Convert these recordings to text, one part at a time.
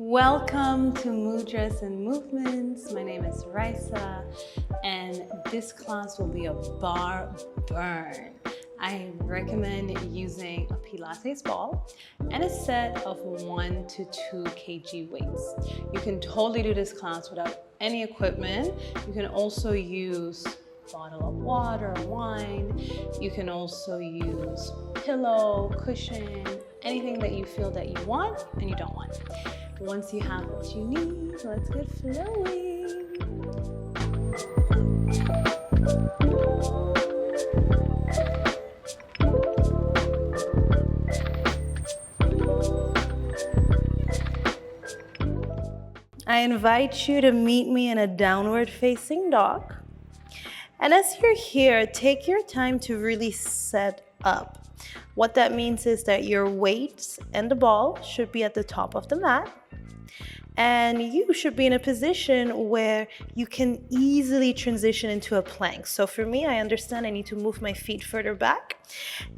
Welcome to Mudras and Movements. My name is Raisa, and this class will be a bar burn. I recommend using a Pilates ball and a set of 1 to 2 kg weights. You can totally do this class without any equipment. You can also use a bottle of water, wine. You can also use pillow, cushion, anything that you feel that you want and you don't want. Once you have what you need, let's get flowing. I invite you to meet me in a downward facing dog. And as you're here, take your time to really set up. What that means is that your weights and the ball should be at the top of the mat. And you should be in a position where you can easily transition into a plank. So for me, I understand I need to move my feet further back.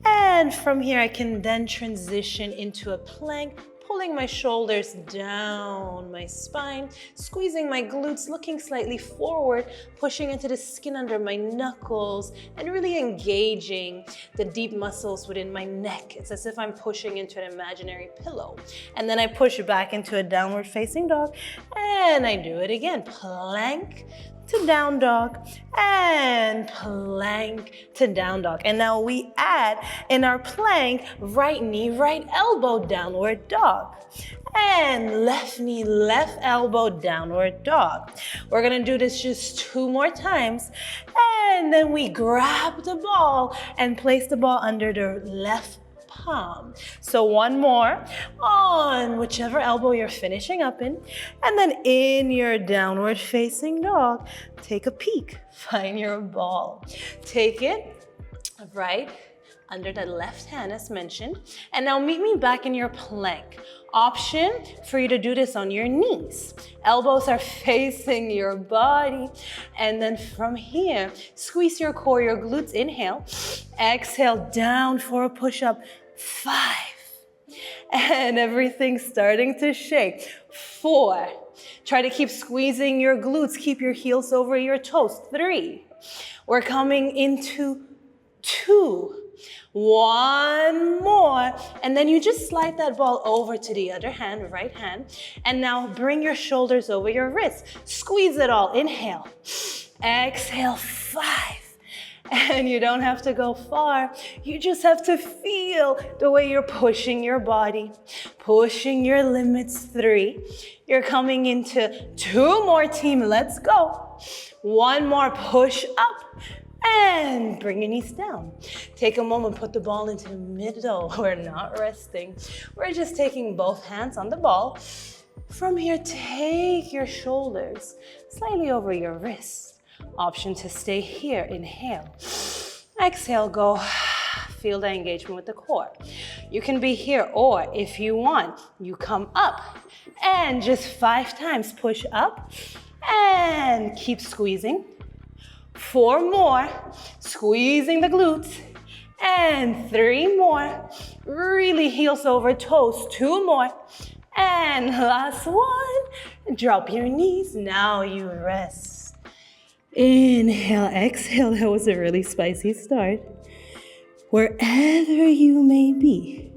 And from here, I can then transition into a plank, pulling my shoulders down my spine, squeezing my glutes, looking slightly forward, pushing into the skin under my knuckles, and really engaging the deep muscles within my neck. It's as if I'm pushing into an imaginary pillow. And then I push back into a downward facing dog, and I do it again. Plank to down dog, and plank to down dog. And now we add in our plank, right knee, right elbow, downward dog. And left knee, left elbow, downward dog. We're gonna do this just 2 more times. And then we grab the ball and place the ball under the left palm. So 1 more on whichever elbow you're finishing up in. And then in your downward facing dog, take a peek, find your ball. Take it right under the left hand as mentioned. And now meet me back in your plank. Option for you to do this on your knees. Elbows are facing your body. And then from here, squeeze your core, your glutes, inhale. Exhale down for a push-up. 5. And everything's starting to shake. 4. Try to keep squeezing your glutes. Keep your heels over your toes. 3. We're coming into 2. 1 more. And then you just slide that ball over to the other hand, right hand. And now bring your shoulders over your wrists. Squeeze it all. Inhale. Exhale. 5. And you don't have to go far. You just have to feel the way you're pushing your body, pushing your limits. 3. You're coming into 2 more, team. Let's go. 1 more, push up and bring your knees down. Take a moment, put the ball into the middle. We're not resting. We're just taking both hands on the ball. From here, take your shoulders slightly over your wrists. Option to stay here. Inhale. Exhale, go. Feel the engagement with the core. You can be here, or if you want, you come up and just 5 times push up and keep squeezing. 4 more, squeezing the glutes. And 3 more, really heels over toes. 2 more. And last one, drop your knees. Now you rest. Inhale, exhale. That was a really spicy start. Wherever you may be,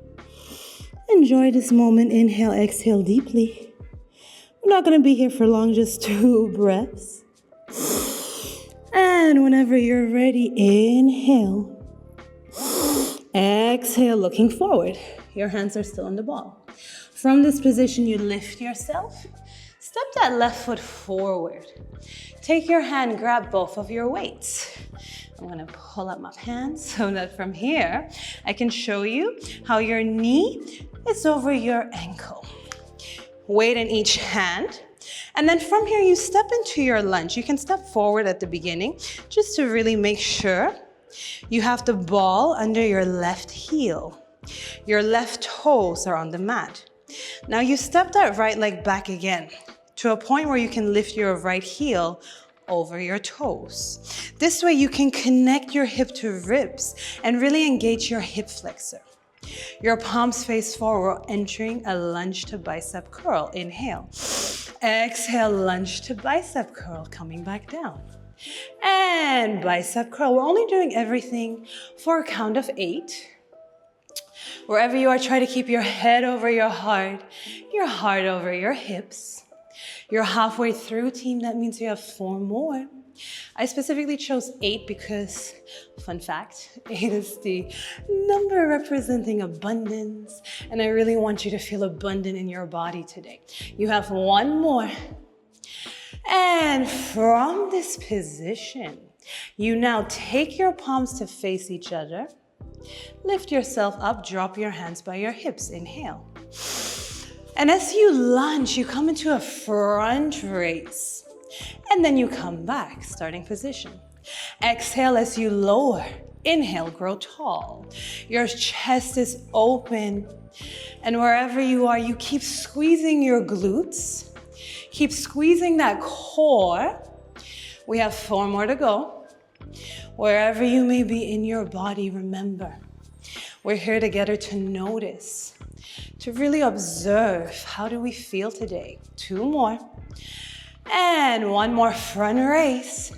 enjoy this moment. Inhale, exhale deeply. We're not going to be here for long, just 2 breaths. And whenever you're ready, inhale. Exhale, looking forward. Your hands are still on the ball. From this position, you lift yourself. Step that left foot forward. Take your hand, grab both of your weights. I'm gonna pull up my pants so that from here, I can show you how your knee is over your ankle. Weight in each hand. And then from here, you step into your lunge. You can step forward at the beginning just to really make sure you have the ball under your left heel. Your left toes are on the mat. Now you step that right leg back again to a point where you can lift your right heel over your toes. This way you can connect your hip to ribs and really engage your hip flexor. Your palms face forward, entering a lunge to bicep curl. Inhale. Exhale, lunge to bicep curl, coming back down. And bicep curl. We're only doing everything for a count of 8. Wherever you are, try to keep your head over your heart over your hips. You're halfway through, team. That means you have 4 more. I specifically chose 8 because, fun fact, 8 is the number representing abundance, and I really want you to feel abundant in your body today. You have 1 more. And from this position, you now take your palms to face each other. Lift yourself up, drop your hands by your hips. Inhale. And as you lunge, you come into a front raise. And then you come back, starting position. Exhale as you lower. Inhale, grow tall. Your chest is open. And wherever you are, you keep squeezing your glutes. Keep squeezing that core. We have 4 more to go. Wherever you may be in your body, remember, we're here together to notice, to really observe, how do we feel today? 2 more. And 1 more front raise.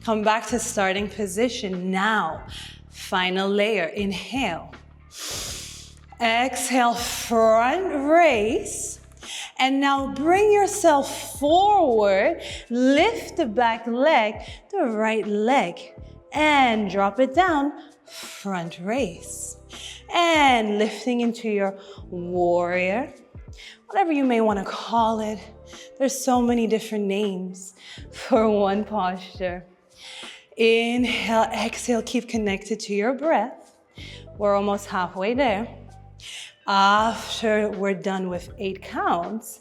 Come back to starting position. Now, final layer. Inhale. Exhale, front raise. And now bring yourself forward. Lift the back leg, the right leg. And drop it down. Front raise. And lifting into your warrior. Whatever you may want to call it. There's so many different names for one posture. Inhale, exhale, keep connected to your breath. We're almost halfway there. After we're done with 8 counts,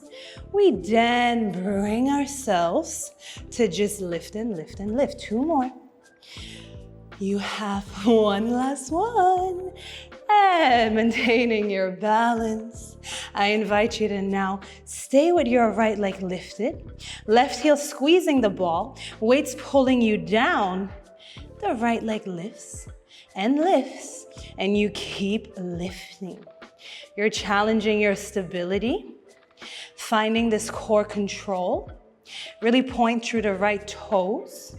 we then bring ourselves to just lift and lift and lift. 2 more. You have 1 last one. And maintaining your balance, I invite you to now stay with your right leg lifted, left heel squeezing the ball, weights pulling you down. The right leg lifts, and you keep lifting. You're challenging your stability, finding this core control. Really point through the right toes.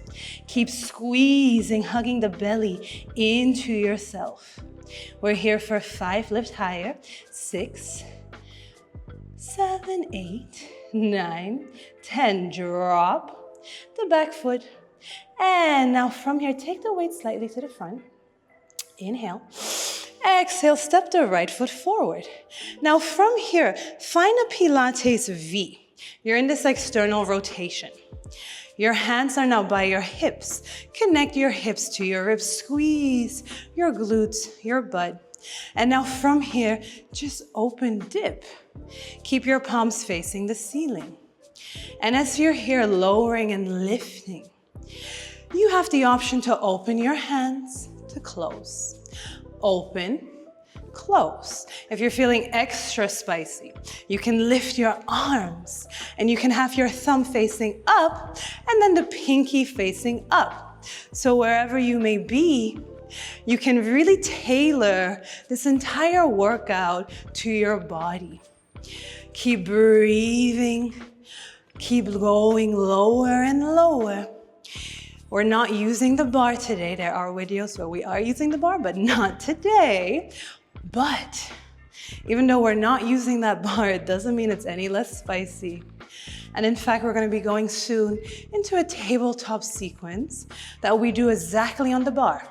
Keep squeezing, hugging the belly into yourself. We're here for 5, lift higher. 6, 7, 8, 9, 10. Drop the back foot. And now from here, take the weight slightly to the front. Inhale. Exhale, step the right foot forward. Now from here, find a Pilates V. You're in this external rotation. Your hands are now by your hips. Connect your hips to your ribs. Squeeze your glutes, your butt. And now from here, just open dip. Keep your palms facing the ceiling. And as you're here lowering and lifting, you have the option to open your hands to close. Open, close. If you're feeling extra spicy, you can lift your arms and you can have your thumb facing up and then the pinky facing up. So wherever you may be, you can really tailor this entire workout to your body. Keep breathing, keep going lower and lower. We're not using the bar today. There are videos where we are using the bar, but not today. But even though we're not using that bar, it doesn't mean it's any less spicy. And in fact, we're going to be going soon into a tabletop sequence that we do exactly on the bar.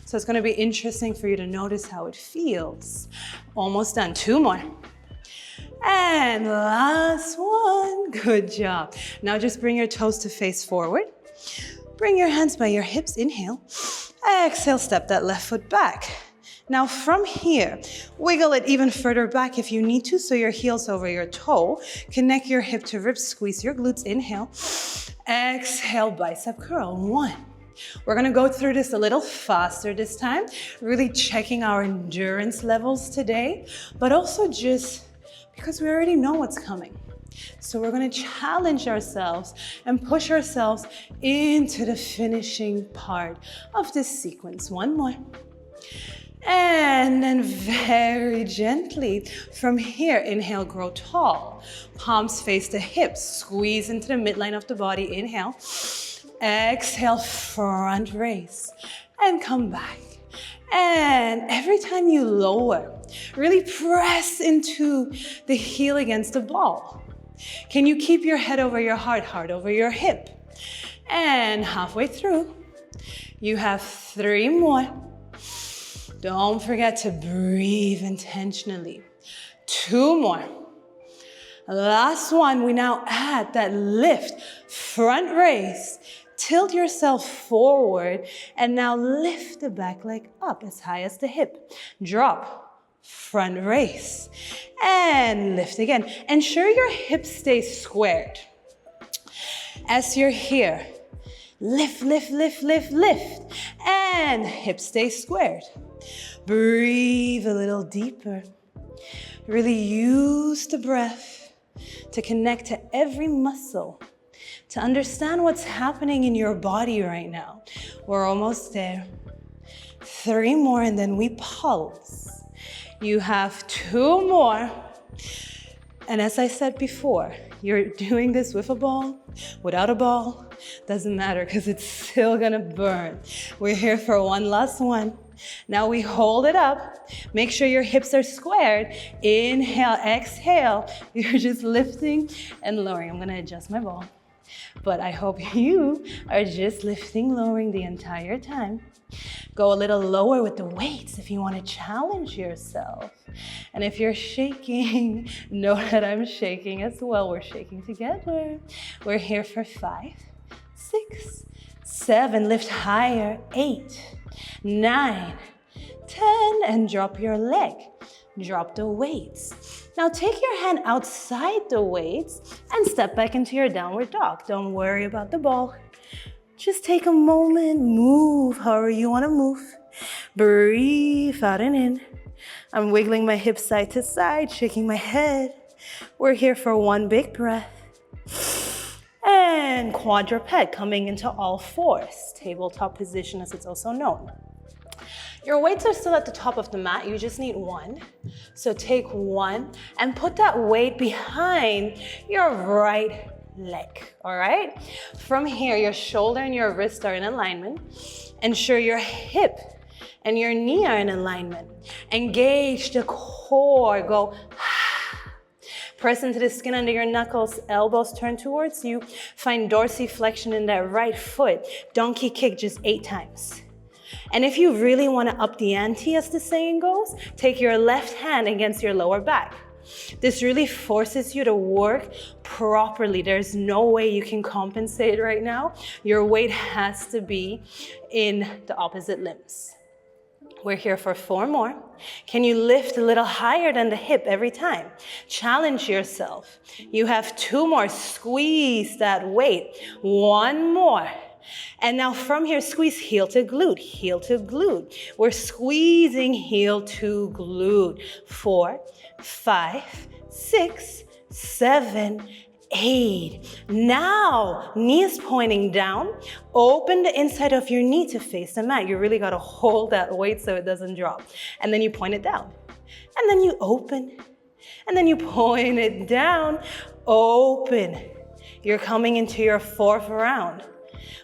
So it's going to be interesting for you to notice how it feels. Almost done. 2 more. And last one. Good job. Now just bring your toes to face forward. Bring your hands by your hips. Inhale. Exhale, step that left foot back. Now from here, wiggle it even further back if you need to, so your heel's over your toe. Connect your hip to ribs, squeeze your glutes. Inhale. Exhale, bicep curl. 1. We're gonna go through this a little faster this time, really checking our endurance levels today, but also just because we already know what's coming. So we're gonna challenge ourselves and push ourselves into the finishing part of this sequence. 1 more. And then very gently from here, inhale, grow tall. Palms face the hips, squeeze into the midline of the body, inhale. Exhale, front raise, and come back. And every time you lower, really press into the heel against the ball. Can you keep your head over your heart, heart over your hip? And halfway through, you have 3 more. Don't forget to breathe intentionally. 2 more. Last one, we now add that lift, front raise. Tilt yourself forward and now lift the back leg up as high as the hip. Drop, front raise, and lift again. Ensure your hips stay squared. As you're here, lift, lift, lift, lift, lift, and hips stay squared. Breathe a little deeper. Really use the breath to connect to every muscle, to understand what's happening in your body right now. We're almost there. 3 more and then we pulse. You have 2 more. And as I said before, you're doing this with a ball, without a ball, doesn't matter because it's still gonna burn. We're here for one last one. Now we hold it up. Make sure your hips are squared. Inhale, exhale. You're just lifting and lowering. I'm gonna adjust my ball. But I hope you are just lifting, lowering the entire time. Go a little lower with the weights if you want to challenge yourself. And if you're shaking, know that I'm shaking as well. We're shaking together. We're here for 5, 6, 7. Lift higher. 8, 9, 10. And drop your leg. Drop the weights. Now take your hand outside the weights and step back into your downward dog. Don't worry about the ball. Just take a moment, move however you want to move. Breathe out and in. I'm wiggling my hips side to side, shaking my head. We're here for one big breath. And quadruped, coming into all fours. Tabletop position as it's also known. Your weights are still at the top of the mat. You just need 1. So take 1 and put that weight behind your right leg, all right? From here, your shoulder and your wrist are in alignment. Ensure your hip and your knee are in alignment. Engage the core. Go. Press into the skin under your knuckles. Elbows turn towards you. Find dorsiflexion in that right foot. Donkey kick just 8 times. And if you really want to up the ante, as the saying goes, take your left hand against your lower back. This really forces you to work properly. There's no way you can compensate right now. Your weight has to be in the opposite limbs. We're here for 4 more. Can you lift a little higher than the hip every time? Challenge yourself. You have 2 more. Squeeze that weight. 1 more. And now from here, squeeze heel to glute, heel to glute. We're squeezing heel to glute. 4, 5, 6, 7, 8. Now, knees pointing down. Open the inside of your knee to face the mat. You really gotta hold that weight so it doesn't drop. And then you point it down. And then you open. And then you point it down. Open. You're coming into your 4th round.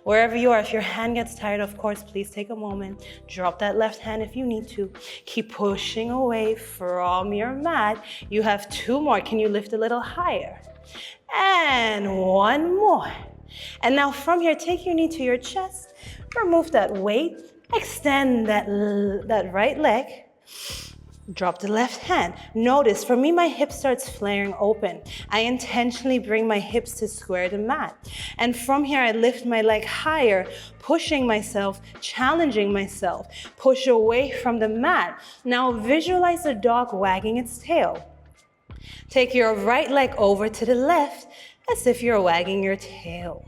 Wherever you are, if your hand gets tired, of course, please take a moment. Drop that left hand if you need to. Keep pushing away from your mat. You have 2 more. Can you lift a little higher? And 1 more. And now from here, take your knee to your chest. Remove that weight. Extend that right leg. Drop the left hand. Notice, for me, my hip starts flaring open. I intentionally bring my hips to square the mat. And from here, I lift my leg higher, pushing myself, challenging myself. Push away from the mat. Now visualize a dog wagging its tail. Take your right leg over to the left as if you're wagging your tail.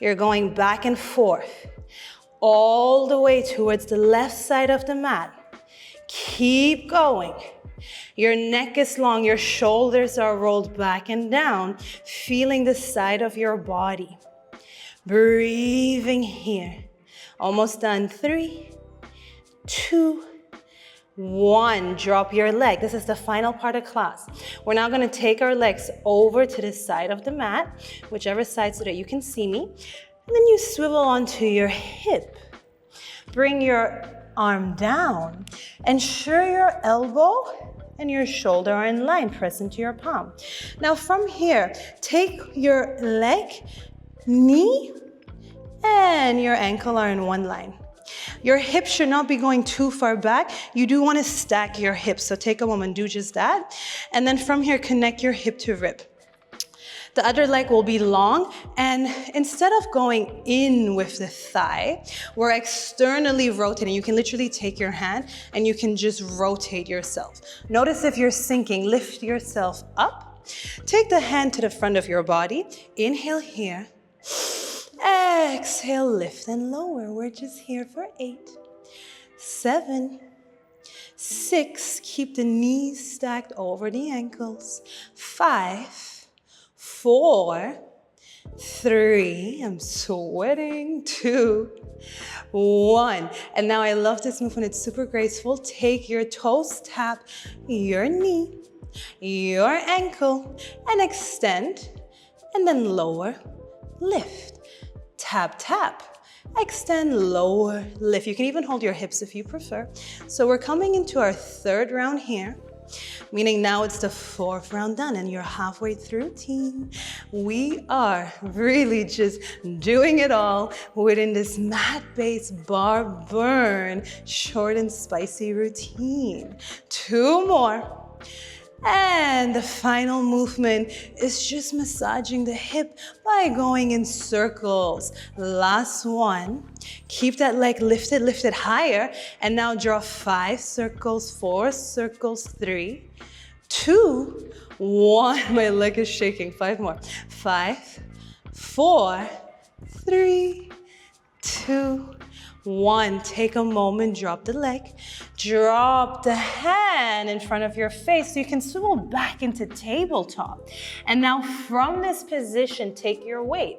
You're going back and forth all the way towards the left side of the mat. Keep going. Your neck is long, your shoulders are rolled back and down, feeling the side of your body. Breathing here. Almost done. 3, 2, 1, drop your leg. This is the final part of class. We're now gonna take our legs over to the side of the mat, whichever side so that you can see me. And then you swivel onto your hip. Bring your arm down. Ensure your elbow and your shoulder are in line, press into your palm. Now from here, take your leg, knee, and your ankle are in one line. Your hips should not be going too far back. You do want to stack your hips, so take a moment, do just that. And then from here, connect your hip to rib. The other leg will be long, and instead of going in with the thigh, we're externally rotating. You can literally take your hand and you can just rotate yourself. Notice if you're sinking, lift yourself up. Take the hand to the front of your body. Inhale here. Exhale, lift and lower. We're just here for 8, 7, 6. Keep the knees stacked over the ankles. 5, 4, 3, I'm sweating, 2, 1. And now I love this movement, it's super graceful. Take your toes, tap your knee, your ankle, and extend, and then lower, lift. Tap, tap, extend, lower, lift. You can even hold your hips if you prefer. So we're coming into our 3rd round here, meaning now it's the 4th round done and you're halfway through, team. We are really just doing it all within this mat-based bar burn, short and spicy routine. 2 more. And the final movement is just massaging the hip by going in circles. Last one. Keep that leg lifted, lift it higher. And now draw 5 circles, 4 circles, 3, 2, 1. My leg is shaking. 5 more. 5, 4, 3, 2, 1. Take a moment, drop the leg. Drop the hand in front of your face so you can swivel back into tabletop. And now from this position, take your weight.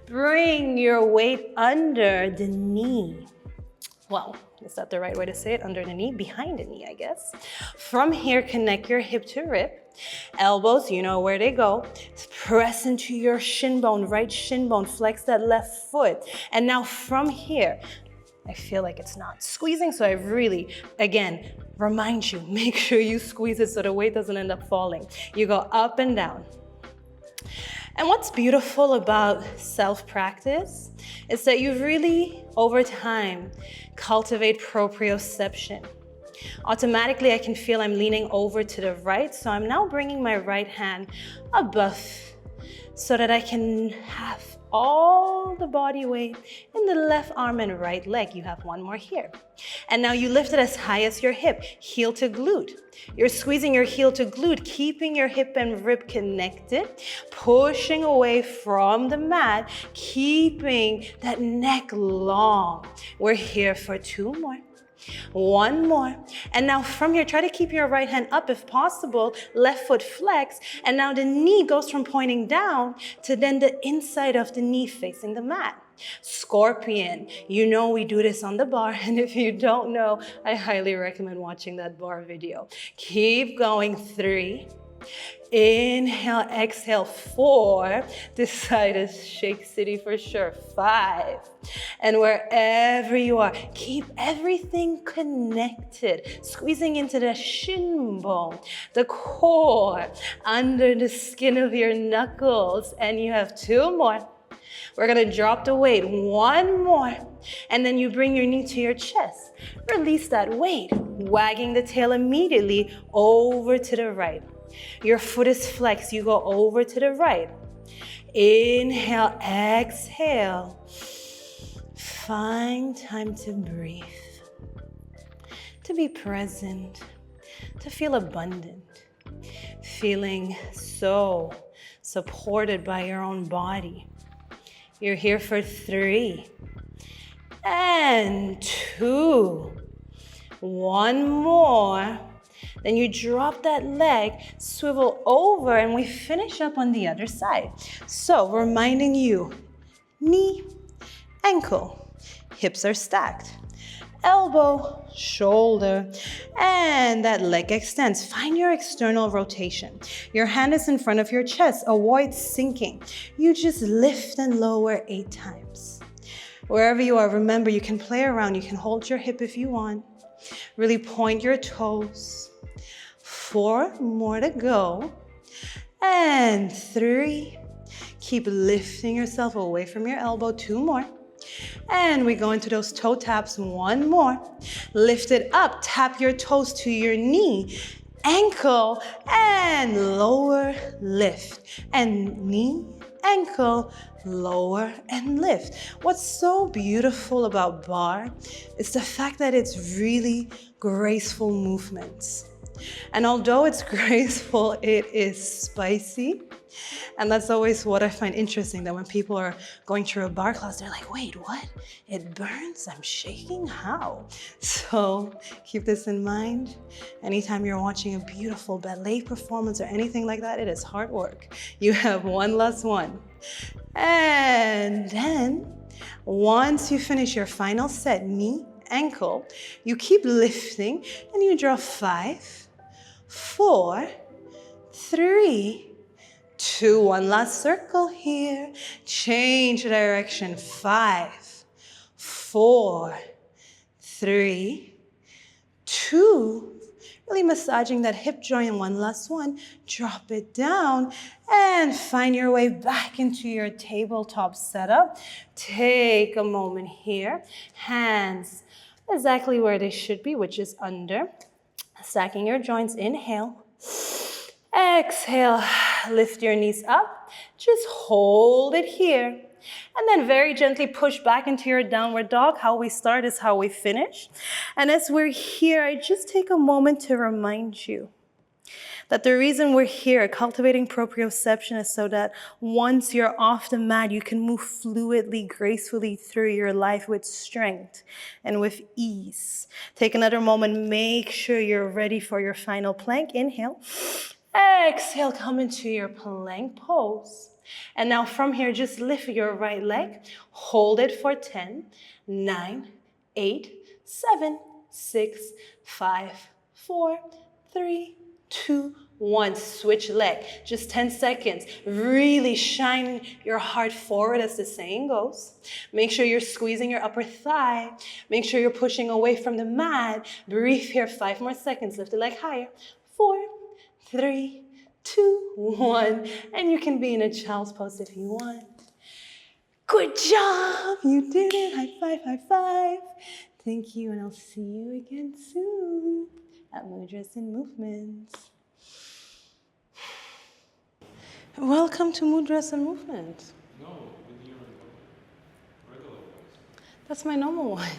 Bring your weight under the knee. Well, is that the right way to say it? Under the knee? Behind the knee, I guess. From here, connect your hip to rib. Elbows, you know where they go. Press into your shin bone, right shin bone. Flex that left foot. And now from here, I feel like it's not squeezing, so I really, again, remind you, make sure you squeeze it so the weight doesn't end up falling. You go up and down. And what's beautiful about self-practice is that you really, over time, cultivate proprioception. Automatically, I can feel I'm leaning over to the right, so I'm now bringing my right hand above so that I can have all the body weight in the left arm and right leg. You have 1 more here. And now you lift it as high as your hip, heel to glute. You're squeezing your heel to glute, keeping your hip and rib connected, pushing away from the mat, keeping that neck long. We're here for 2 more. 1 more. And now from here, try to keep your right hand up if possible, left foot flex. And now the knee goes from pointing down to then the inside of the knee facing the mat. Scorpion. You know we do this on the bar, and if you don't know, I highly recommend watching that bar video. Keep going. 3. Inhale, exhale. 4. This side is Shake City for sure. 5. And wherever you are, keep everything connected. Squeezing into the shin bone, the core, under the skin of your knuckles. And you have 2 more. We're gonna drop the weight. 1 more. And then you bring your knee to your chest. Release that weight. Wagging the tail immediately over to the right. Your foot is flexed. You go over to the right. Inhale, exhale. Find time to breathe, to be present, to feel abundant, feeling so supported by your own body. You're here for 3 and 2. 1 more. Then you drop that leg, swivel over, and we finish up on the other side. So reminding you, knee, ankle, hips are stacked. elbow, shoulder, and that leg extends. Find your external rotation. Your hand is in front of your chest. Avoid sinking. You just lift and lower 8 times. Wherever you are, remember you can play around. You can hold your hip if you want. Really point your toes. 4 more to go. And 3. Keep lifting yourself away from your elbow. 2 more. And we go into those toe taps. 1 more. Lift it up. Tap your toes to your knee, ankle, and lower, lift. And knee, ankle, lower, and lift. What's so beautiful about barre is the fact that it's really graceful movements. And although it's graceful, it is spicy. And that's always what I find interesting, that when people are going through a barre class, they're like, wait, what? It burns? I'm shaking? How? So keep this in mind. Anytime you're watching a beautiful ballet performance or anything like that, it is hard work. You have one last one. And then once you finish your final set, knee, ankle, you keep lifting and you draw 5, 4, 3, 2, one last circle here. Change direction. 5, 4, 3, 2. Really massaging that hip joint. One last one. Drop it down and find your way back into your tabletop setup. Take a moment here. Hands exactly where they should be, which is under. Stacking your joints. Inhale. Exhale. Lift your knees up. Just hold it here. And then very gently push back into your downward dog. How we start is how we finish. And as we're here, I just take a moment to remind you that the reason we're here cultivating proprioception is so that once you're off the mat, you can move fluidly, gracefully through your life with strength and with ease. Take another moment. Make sure you're ready for your final plank. Inhale. Exhale, come into your plank pose. And now from here, just lift your right leg. Hold it for 10, 9, 8, 7, 6, 5, 4, 3, 2, 1. Switch leg. Just 10 seconds. Really shine your heart forward, as the saying goes. Make sure you're squeezing your upper thigh. Make sure you're pushing away from the mat. Breathe here. 5 more seconds. Lift the leg higher. 4, 3, 2, 1. And you can be in a child's pose if you want. Good job. You did it. High five, high five. Thank you, and I'll see you again soon at Mudras Movements. Welcome to Mudras Movements. No, with your regular voice. That's my normal voice.